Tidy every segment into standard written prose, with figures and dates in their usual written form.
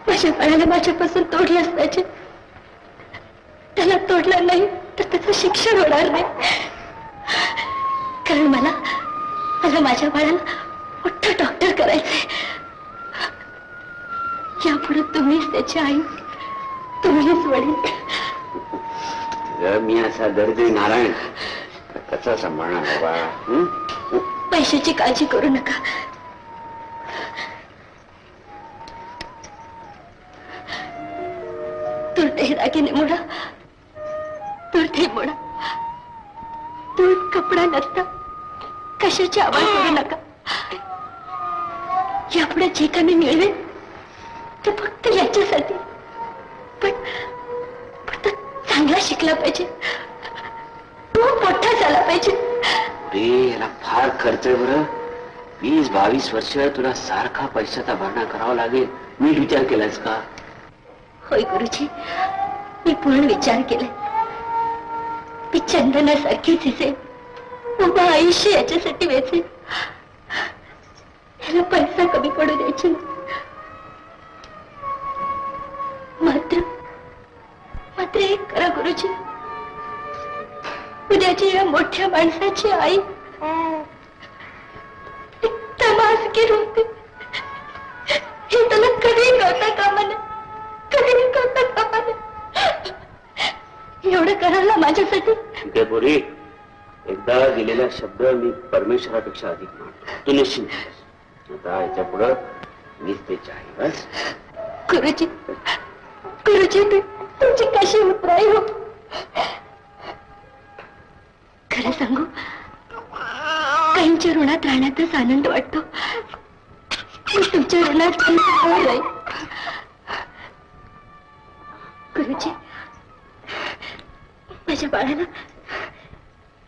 माझ्या बाळाला माझ्यापासून तोडलंच पाहिजे. त्याला तोडलं नाही तर त्याचं शिक्षण होणार नाही. कारण मला माझ्या बाळाला मोठं डॉक्टर करायचंय. यापुढे तुम्हीच त्याची आई, तुम्हीच वडील. मी असा दर्दी नारायण कसा सांभाळणार बाळा? पैशाची काळजी करू नका. तुरटे दागिने मोडा, तुरटे मोडा. दूध कपडा नसता कशाची आवाज करू नका. यापुढे जे काही मिळवेल ते फक्त याच्यासाठी. पण तो चांगला शिकला पाहिजे, तो मोठा झाला पाहिजे. याला फार खर्च आहे बरं. 20-22 वर्ष तुला सारखा पैशाचा भरणा करावा लागेल. नीट विचार केलास का? होय गुरुजी, मी पूर्ण विचार केलाय. मी चंदनासारखीच दिसेल, उभं आयुष्य याच्यासाठी वेचेल. याला पैसा कमी पडू द्यायची नाही. मात्र एक करा गुरुजी, उद्याची या मोठ्या माणसाची आई तमासगीर होते हे त्याला कधी कळता कामा नये, कधी कळता कामा नये. एवढं करायला माझ्यासाठी पोरी, एकदा दिलेला शब्द मी परमेश्वरापेक्षा अधिक मानतो. तू निश्चिंत आता याच्या पुढं मीच त्याची आहे. बस गुरुजी, गुरुजी तुमची कशी उतराई हो. खरं सांगू, काहींच्या ऋणात राहण्यातच आनंद वाटतो. तुमच्या ऋणात राहील. गुरुजी, माझ्या बाळाला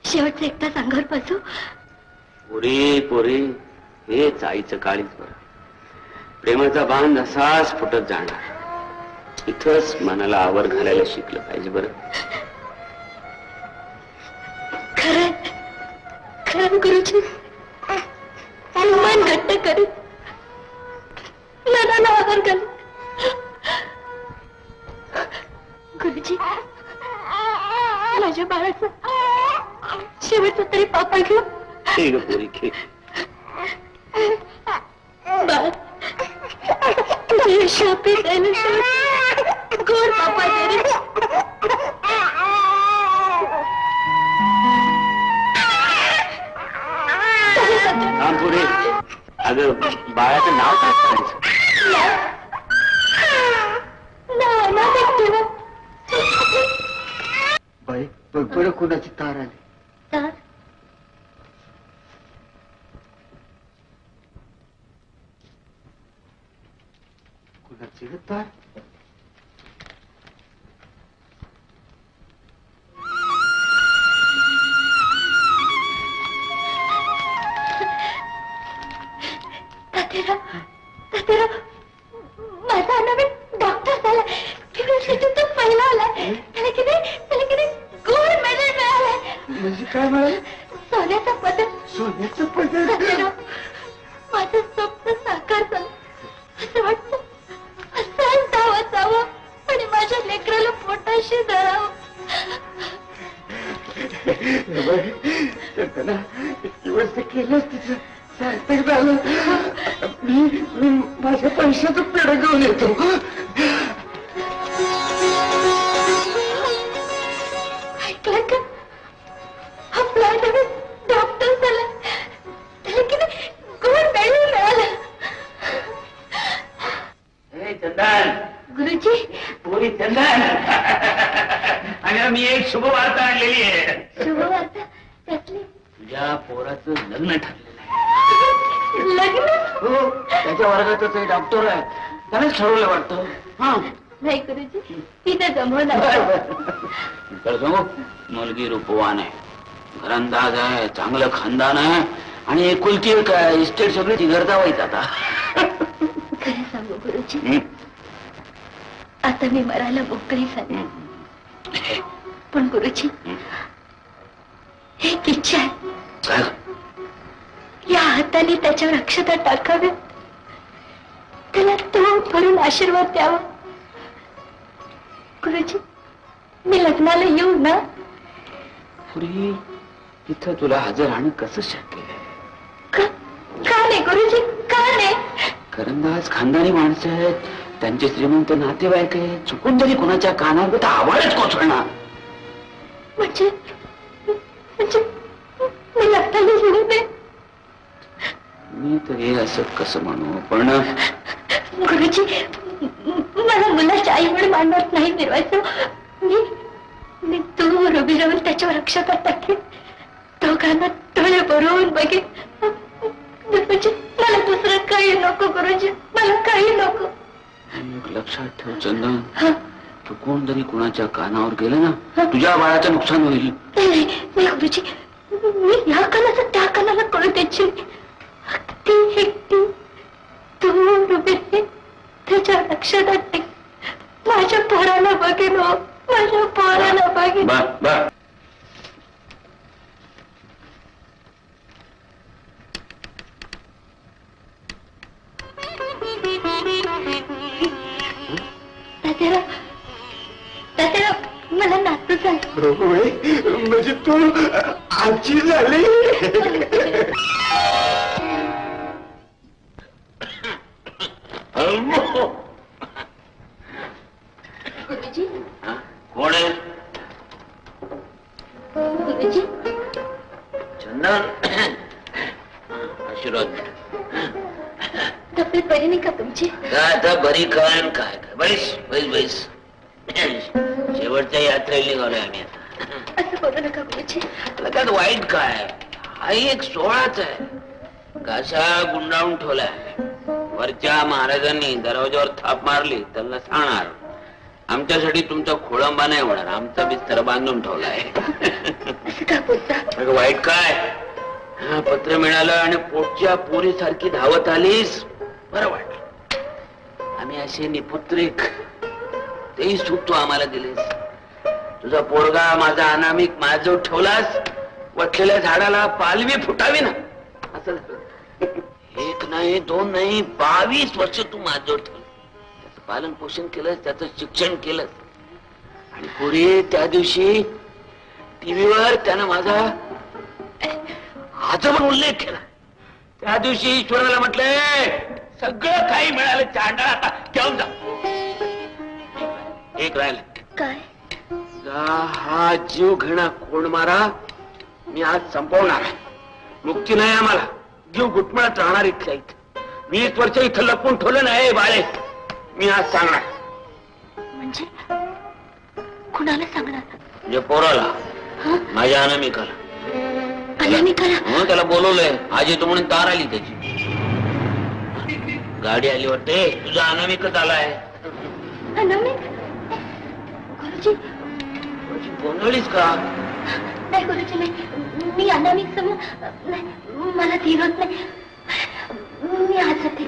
शेवटचं एकदाच अंगावर बसू. पोरी पोरी, हेच आईचं काळीच बरं. प्रेमाचा बांध असाच फुटत जाणार. इथंच मनाला आवर घालायला शिकलं पाहिजे बरं. खरं खरं गुरुजी, मन घट्ट करीत मनाला आवर घाल. गुरुजी, माझ्या बाळाचं शेवटचं तरी पापा घेऊ. ठीक आहे पोरी, घे. बाळ, तुझे शापी द्यायला गोड पापा दे रे. पुढे अगं बाळाचं नाव काय करायचं? बाई बघ कोणाची तार आली. तार? कोणाची ग तार? माझा नवीन डॉक्टर झाला. तो पहिला आला. त्याला किती गोल्ड मेडल मिळालंय. म्हणजे काय मिळालं? सोन्याचा पदक. सोन्याचं पदक? माझं स्वप्न साकार झालं. असं वाटतं असं धावत जावं आणि माझ्या लेकराला पोटाशी धरावं. दिवस केलंच तिचं सार्थक झालं. मी माझ्या पैशाचं पेढ घेऊन येतो. ऐकलं का? आपला नवीन डॉक्टर झाला. त्याला किती गोल्ड मेडल मिळालं. चंदन, गुरुजी, पोरी चंदन, अगं मी एक शुभ वार्ता आणलेली आहे. शुभ वार्ता कसली? तुझ्या पोराचं लग्न ठरलेलं आहे. लग्न? हो, त्याच्या वर्गातच एक डॉक्टर आहे. त्यानेच ठरवलं वाटतं. हा नाही गुरुजी, तिथे जमवणार. तर सांगू, मुलगी रूपवान आहे, घरंदाज आहे, चांगलं खानदान आहे आणि एकुलती एक इस्टेट सगळी तिघरदावायचं आता. खरं सांगू गुरुजी, आता मी मरायला मोकळी झाली. पण गुरुजी, एक इच्छा आहे. या हाताने त्याच्यावर अक्षता टाकाव्या त्याला तो भरून आशीर्वाद द्यावा. गुरुजी, मी लग्नाला येऊ ना? पुरी, इथं तुला हजर राहणं कसं शक्य आहे? का नाही गुरुजी, का नाही? करंदाज खानदानी माणसं आहेत, त्यांचे श्रीमंत नातेवाईक आहेत. चुकून जरी कोणाच्या कानावर तर आवाजच कोसळणार. म्हणजे मी लग्नाला येऊ नये? मी तर हे असं कसं म्हणू, पण गुरुजी, मला मुलाची आई म्हणून मांडवत नाही फिरवायचं. मी दूर उभी राहून त्याच्यावर अक्षता टाकेन, दोघांना डोळे भरवून बघेन. गुरुजी, मला दुसरं काही नको. गुरुजी, मला काही नको. लक्षात ठेव चंदन, चुकून जरी कुणाच्या कानावर गेलं ना, तुझ्या बाळाचं नुकसान होईल. नाही गुरुजी, मी या कानाचं त्या कानाला कळू द्यायची. ती एकटी दूर उभी राहीन, त्याच्या लक्षात टाकेन. माझ्या पोराला बघेन, हो, माझ्या पोराला बघेन. तात्याला मला नातू झालं. म्हणजे तू आजी झाली. गुरुजी, कोण आहे? गुरुजी, चंदन, आशीर्वाद. तब्येत बरी नाही का तुमची? काय आता बरी काय न काय काय. बैस बैस बैस. शेवटच्या यात्रेला निघालोय आम्ही आता. असं बोलू नका गुरुजी. त्यात वाईट काय? हा एक सोहळाच आहे. कशा गुंडाळून ठेवलाय. वरच्या महाराजांनी दरवाजावर थाप मारली त्यांना सांगणार, आमच्यासाठी तुमचा खोळंबा नाही होणार, आमचा बिस्तर बांधून ठेवलाय. असं का बोलता? वाईट काय? हा, पत्र मिळालं आणि पोटच्या पोरीसारखी धावत आलीस, बरं वाटलं. आम्ही असे निपुत्रिक, तेही सुख तू आम्हाला दिलीस. तुझा पोरगा माझा अनामिक माझजवळ ठेवलास, वटलेल्या झाडाला पालवी फुटावी ना असं झालं. एक नाही, दोन नाही, 22 वर्ष तू माझजवळ ठेवलं. त्याचं पालन पोषण केलंस, त्याचं शिक्षण केलंस. आणि पोरी, त्या दिवशी टीव्हीवर त्यानं माझा आजवर उल्लेख केला. त्या दिवशी ईश्वराला म्हटलंय, सगळं काही मिळालं, चांडा आता घेऊन जा. एक राहिलं. काय? हा जीव घेणा कोण मारा मी आज संपवणार आहे. मुक्ती नाही आम्हाला, जीव घुटमळत राहणार इथल्या इथं. 20 वर्ष इथं लपून ठेवलं नाही बाळे, मी आज सांगणार. म्हणजे कुणाला सांगणार? म्हणजे पोराला, माझ्या अनामिकाला. अनामिकाला? त्याला बोलवलंय. आज येतो म्हणून तार आली त्याची. गाडी आली वाटते, तुझा अनामिकच आलाय. अनामिक? गुरुजी, गोंधळीस का? नाही गुरुजी, नाही. मी अनामिक समोर नाही, मला धीर होत नाही. मी आज जाते.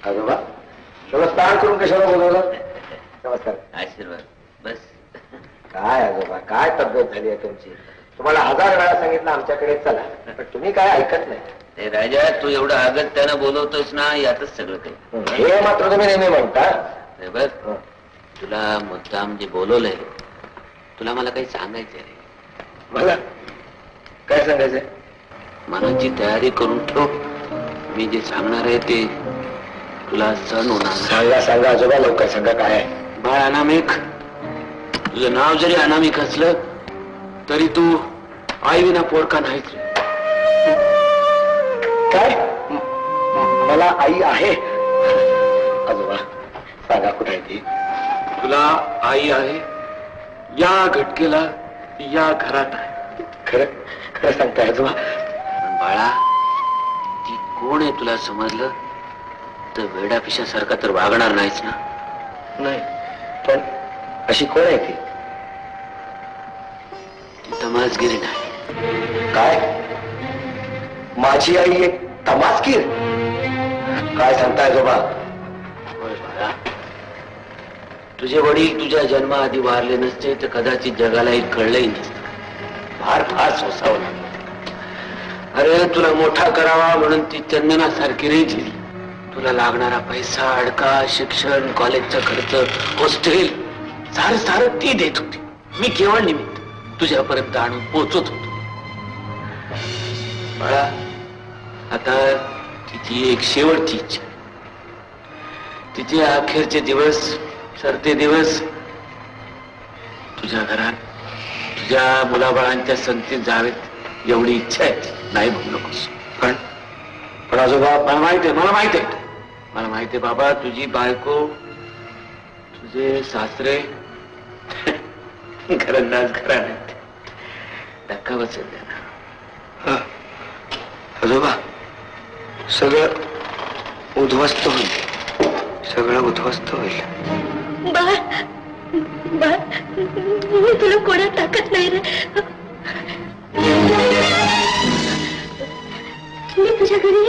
आजोबा, नमस्कार करून कशाला बोलवलं? नमस्कार. आशीर्वाद. बस. काय आजोबा, काय तब्येत झाली आहे तुमची? तुम्हाला 1000 वेळा सांगितलं आमच्याकडे चला, पण तुम्ही काय ऐकत नाही. ते राजा, तू एवढं आगत त्यानं बोलवतोस ना, यातच सगळं काही. हे मात्र तुम्ही नेहमी म्हणता. बस, तुला मुद्दाम जे बोलवलंय, तुला मला काही सांगायचंय रे. मला काय सांगायचंय? मनाची तयारी करून ठेव. मी जे सांगणार आहे ते तुला सहन होणार नाही. सांगा सांगा आजोबा, लवकर सांगा. काय आहे? बाळ अनामिक, तुझं नाव जरी अनामिक असलं तरी तू आई विना पोरका नाहीच रे. काय? मला आई आहे? आजोबा सांगा, कुठे आहे ती? तुला आई आहे, या घटकेला या घरात आहे. खरं खरं सांगताय आजोबा? पण बाळा, ती कोण आहे तुला समजलं तर वेडापिशासारखा तर वागणार नाहीच ना. नाही, पण अशी कोण आहे ती? ती तमासगिरी नाही. काय? माझी आई एक तमासगीर? काय सांगताय आजोबा? होय बाळा, तुझे वडील तुझ्या जन्माआधी वारले नसते तर कदाचित जगालाही कळलंही नसतं. फार फार सोसावं लागलं. अरे तुला मोठा करावा म्हणून ती चंदनासारखी रेंजली. तुला लागणारा पैसा, अडका, शिक्षण, कॉलेजचा खर्च, हॉस्टेल सारं ती देत होती. मी केवळ निमित्त तुझ्यापर्यंत आणून पोचत होतो. बाळा, आता तिची एक शेवटची इच्छा. तिचे अखेरचे दिवस, सरते दिवस तुझ्या घरात तुझ्या मुलाबाळांच्या संगतीत जावेत एवढी इच्छा आहे. नाही म्हणू नकोस. पण आजोबा, मला माहिती आहे बाबा, तुझी बायको, तुझे सासरे घरंदाज घराण्यात धक्का बसेल त्यांना. आजोबा, सगळं उद्ध्वस्त होईल. बाळ, मी तुला कोणात टाकत नाही रे. मी तुझ्या घरी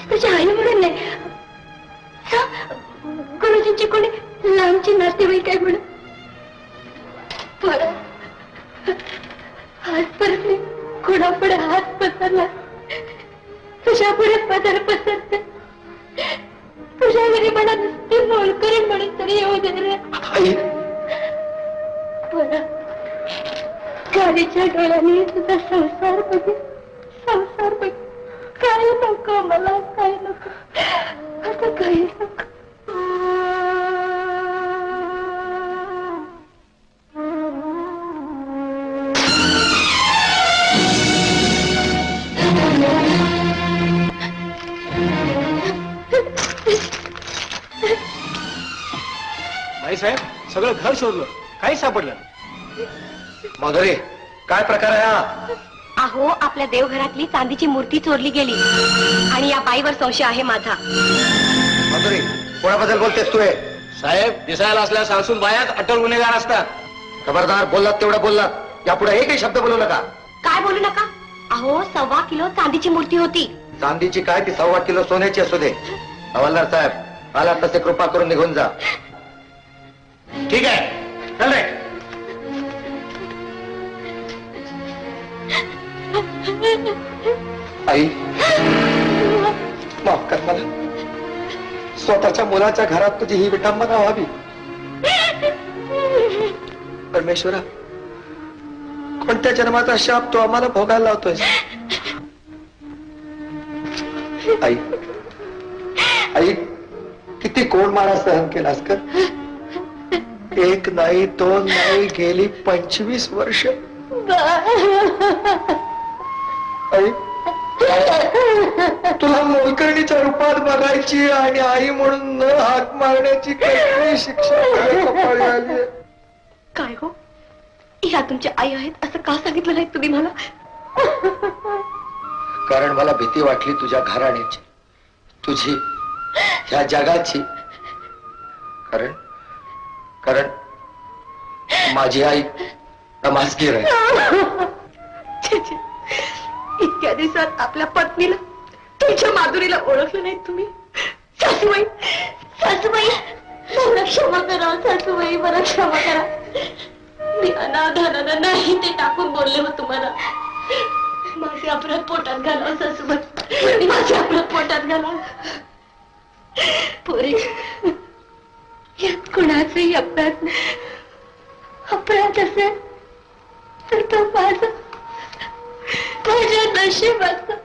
तुझ्या आई म्हणून नाही, गुरुजींची कोणी लांबची नातेवाईक आहे म्हणून. आजपर्यंत मी कोणापुढे हात पसरला, तुझ्या पुढे पदर पसरते. तुझ्या घरी मला नुसती मोलकरीण म्हणून तरी येऊ दे रे. गाडीच्या डोळ्याने तुझा संसार बघ. काही नको मला, काही नको, आता काही नको. साहेब, सगळं घर शोधलं, काही सापडलं. माधुरी, काय प्रकार आहे हा? अहो, आपल्या देवघरातली चांदीची मूर्ती चोरली गेली आणि या बाईवर संशय आहे माझा. माधुरी, कोणाबद्दल बोलतेस तू? साहेब, दिसायला असल्या सासून बायात अटल गुन्हेगार असतात. खबरदार, बोललात तेवढं बोललात. यापुढे एकही शब्द बोलू नका. काय बोलू नका? अहो, 1.25 किलो चांदीची मूर्ती होती. चांदीची काय, ती 1.25 किलो सोन्याची असू दे. हवालदार साहेब, आला तसे कृपा करून निघून जा. ठीक आहे, चल रे. आई, माफ कर मला. स्वतःच्या मुलाच्या घरात तुझी ही विटंबना व्हावी. परमेश्वरा, कोणत्या जन्माचा शाप तू आम्हाला भोगायला लावतोय? आई, आई, किती कोण मारा सहन केलास कर. 1 नाही, 2 नाही, गेली 25 वर्ष. आई, तुला मोलकर्णीच्या रूपात बघायची आणि आई म्हणून न हाक मारण्याची काही शिक्षा कपाळी आली. काय हो, ह्या तुमच्या आई आहेत असं का सांगितलं नाही तुम्ही मला? कारण मला भीती वाटली तुझ्या घराण्याची, तुझी, ह्या जगाची. कारण माझी आई नमाजगीर आहे. इतक्या दिवसात आपल्या पत्नीला, तुमच्या माधुरीला ओळखलं नाही तुम्ही. सासूबाई, मला क्षमा करा. सासूबाई, मला क्षमा करा. मी अनाधानानं नाही ते टाकून बोलले हो तुम्हाला. माझे अपराध पोटात घाला सासूबाई, माझे अपराध पोटात घाला. पोरी, यात कोणाचाही अपराध असेल तर तो माझ्या नशिबाचा.